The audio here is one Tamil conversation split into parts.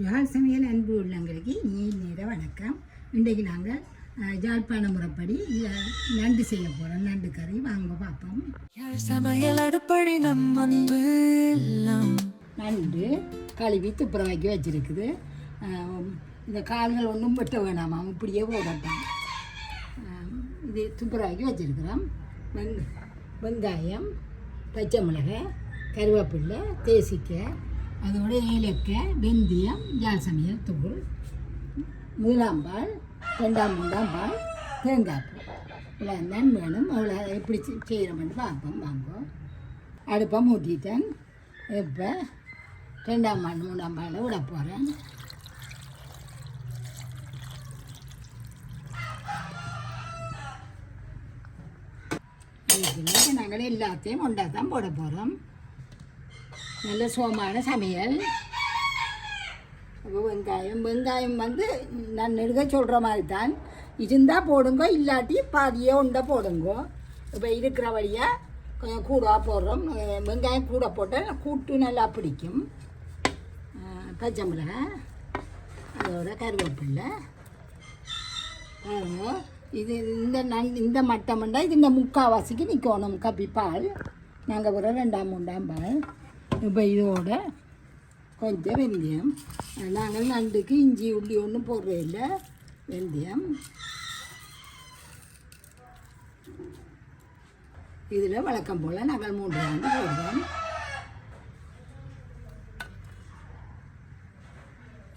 ஜாழ் சமையல் அன்பு உள்ளங்களுக்கு நேர வணக்கம். இன்றைக்கு நாங்கள் ஜாழ்ப்பாண முறைப்படி நண்டு செய்ய போகிறோம். நண்டு கறி வாங்க பார்ப்போம். சமையல் அடுப்படி நண்டு கழுவி துப்புரவாக்கி வச்சிருக்குது. இந்த கால்கள் ஒன்றும் வெட்ட வேணாமா, இப்படியே போடட்டும். இது துப்புரவாக்கி வச்சிருக்கிறோம். வெங்காயம், பச்சை மிளகாய், கருவேப்பிலை, தேசிக்காய், அதோட ஏலக்காய், வெந்தயம், ஜாழ் சமையல் தூள், முதலாம்பால், மூன்றாம் பால், தேங்காய் பூ இவ்வளோ தான் வேணும். அவ்வளோ எப்படி செய்கிறோம்னு பார்ப்போம். வாங்குவோம். அடுப்பை மூட்டிட்டேன். இப்போ 2ஆம் பால் 3ஆம் பால் விட போகிறேன். இதுக்கு நாங்கள் எல்லாத்தையும் ஒன்றா தான் போட போகிறோம். நல்ல சோமான சமையல். வெங்காயம் வந்து நான் நெடுக சொல்கிற மாதிரி தான் இருந்தால் போடுங்க, இல்லாட்டி பாதியே உண்டை போடுங்க. இப்போ இருக்கிற வழியாக கொஞ்சம் கூடாக போடுறோம். வெங்காயம் கூட போட்டால் கூட்டு நல்லா பிடிக்கும். பச்சை மிளகாய், அதோட கருவேப்பில்லை. இது இந்த மட்டமண்டா இது இந்த முக்கால்வாசிக்கு நிற்கணும் கப்பி பால். நாங்கள் ஒரு 2ஆம் 3ஆம் பால். இப்போ இதோட கொஞ்சம் வெந்தயம். நாங்கள் நண்டுக்கு இஞ்சி உள்ளி ஒன்றும் போடுறே இல்லை. வெந்தயம் இதில் வழக்கம் போல் நாங்கள் 3 ஆண்டு போடுவோம்.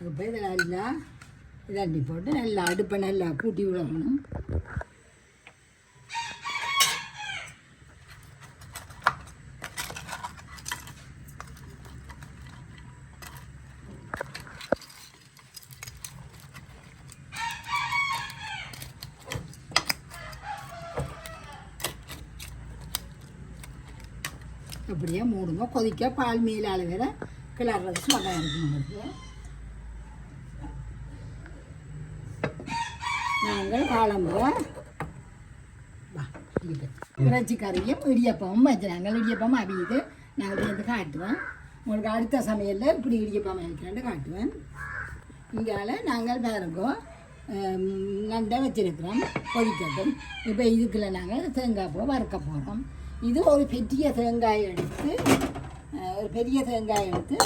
இப்போ இதில் நல்லா இதாண்டி போட்டு நல்லா அடுப்பை நல்லா கூட்டி விடணும். அப்படியே மூடுங்க. கொதிக்க பால் மேல் அளவில் கிளறது சுமதாக இருக்கும். உங்களுக்கு நாங்கள் காலம்புற இறைச்சி கறியும் இடியப்பமும் வச்சுனாங்க. இடியப்பம் அவியுது. நாங்கள் வந்து காட்டுவேன் உங்களுக்கு. அடுத்த சமையலில் இப்படி இடியப்பம் வைக்கிறான்னு காட்டுவேன். இங்கால நாங்கள் பாருங்கோ நண்டை வச்சிருக்கிறோம். கொதிக்கட்டும். இப்போ இதுக்குள்ள நாங்கள் தேங்காய் பூ வறுக்க போகிறோம். இது ஒரு பெரிய தேங்காய் எடுத்து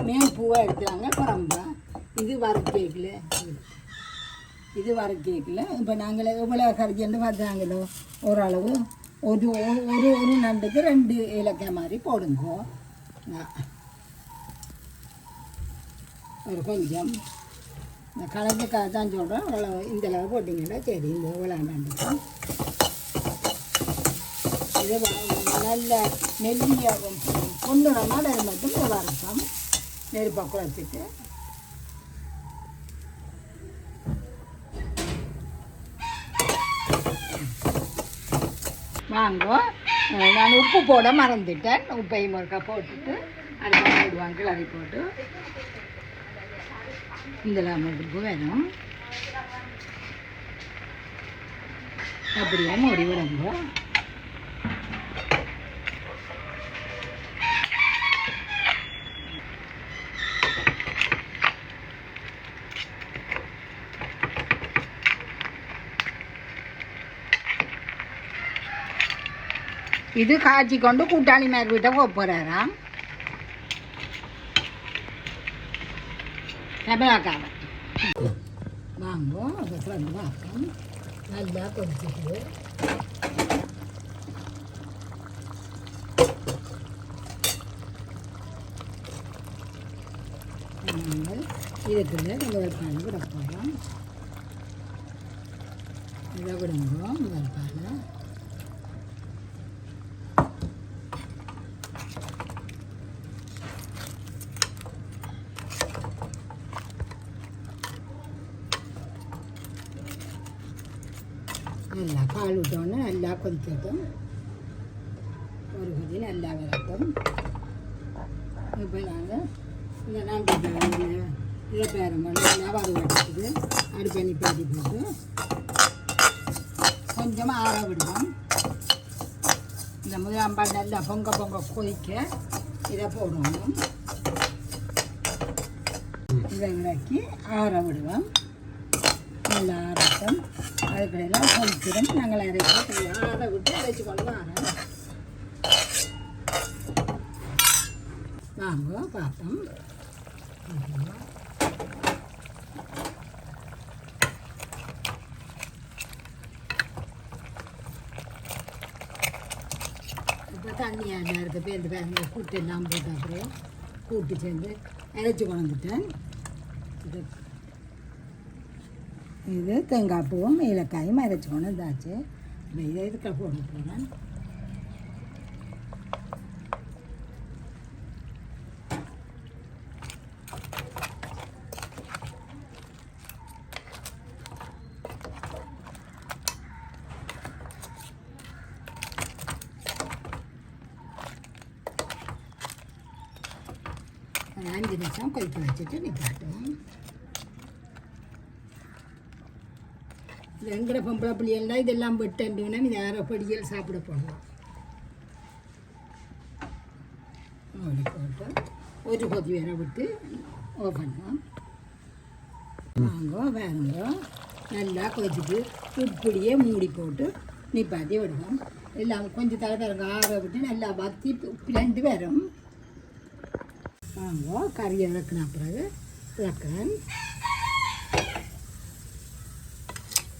மேல் பூவை எடுத்துறாங்க குழம்பா. இது வறுக்கேக்கில் இப்போ நாங்கள் எவ்வளோ கறிஜெண்டு பார்த்தாங்களோ ஓரளவு ஒரு ஒரு ஒரு நண்டுக்கு 2 ஏலக்காய் மாதிரி போடுங்க. ஒரு கொஞ்சம் இந்த கலந்துக்காக தான் சொல்கிறோம். அவ்வளோ இந்த அளவு போட்டிங்கன்னா சரி. இந்த இவ்வளோ நண்டுக்கு இது நல்ல நெல்லியாகும் பொண்ணுறமாக அது மட்டும் வறுப்போம். நெருப்பை குழச்சிட்டு வாங்கோ. நான் உப்பு போட மறந்துட்டேன். உப்பையும் ஒருக்கா போட்டுட்டு அடுத்த போடுவாங்க. கிளறி போட்டு இதெல்லாம் உப்பு வேணும். அப்படியே மூடி விடுங்க. இது காய்ச்சி கொண்டு கூட்டாளி மேல் வீட்டை போகிறாராம். தமிழாக்காவை வாங்குவோம். அதை வந்து பார்ப்போம். நல்லா கொதிச்சுட்டு இதுக்குள்ள முதல் பால் விட போகிறோம். இதை விடுங்க. முதல் பால் நல்லா பால் விட்டோன்னே நல்லா கொதிக்கட்டும். ஒரு கொதி நல்லா வரட்டும். இப்போ நாங்கள் இந்த நண்டு இதை பேரம் நல்லா வறுவட்டுட்டு அடுப்பணி பேட்டி போட்டு கொஞ்சமாக ஆற விடுவோம். இந்த முதலாம்பால் நல்லா பொங்க கொதிக்க இதை போடணும். இதை இறக்கி ஆற விடுவோம். நல்லா ஆறட்டும். அதுக்கடையெல்லாம் கொதிச்சிடும். நாங்கள் அரைச்சி ஆற விட்டு அரைச்சி கொண்டு வரோம். வாங்க பார்ப்போம். இப்போ தண்ணியாக இருக்க பேருந்து பேருந்து கூட்டு எல்லாம் போட்டு அப்புறம் கூட்டு சேர்ந்து அரைச்சி கொண்டுட்டேன். இது தேங்காய் பூவும் ஏலக்காயும் அரைச்சி கொண்டு வந்தாச்சு. இப்போ இதை இதுக்க போட போகிறேன். ஒரு 5 நிமிஷம் கொதிக்க வச்சுட்டு நிப்பாட்டுவோம். இது எங்கட பொம்பளை பிள்ளைகள்லாம் இதெல்லாம் விட்டுன்னா இது யாரோ பொடியல் சாப்பிட போடலாம். அப்படி போட்டு ஒரு கொதி வேற விட்டு ஓப்பன் வாங்க வேறுங்க. நல்லா கொதிச்சுட்டு இப்படியே மூடி போட்டு நிப்பாட்டி விடுவோம். எல்லாம் கொஞ்சம் தலை தரங்க ஆற விட்டு நல்லா வத்தி பிளண்டு வரும். வாங்க கறியை இறக்குன பிறகு இறக்குறேன்.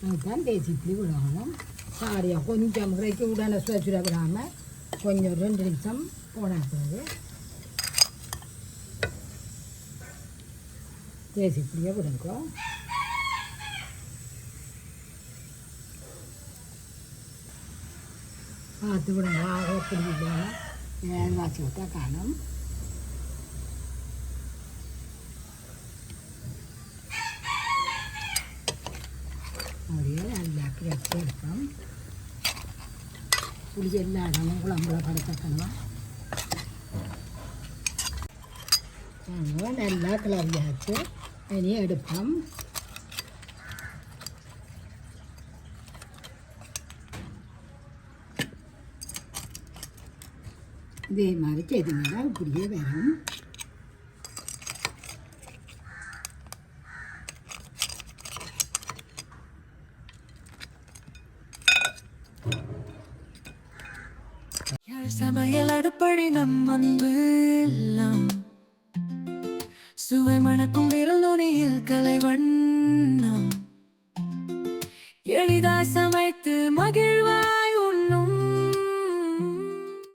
அதுதான் தேசி இப்படி விடணும். சாரியாக கொஞ்சம் குறைக்க உடனே சுட விடாமல் கொஞ்சம் 2 நிமிஷம் போன பிறகு தேசி இப்படியே விடுங்க. பார்த்து விடுங்க. எப்படி விடணும் ஏன் வாசி விட்டா காணும். அப்படியே நல்லா கிளச்சி எடுப்போம். புளி எல்லா இடமும் குழம்புல படுத்தக்கணும். நல்லா கிளறியாச்சு. இனி எடுப்போம். இதே மாதிரி செய்திங்கன்னா இப்படியே வரும். சமையல் அடுப்படி நம் அன்பு எல்லாம் சுவை மணக்கும் விரல் நுனியில் கலை வண்ணம் எளிதாய் சமைத்து மகிழ்வார்.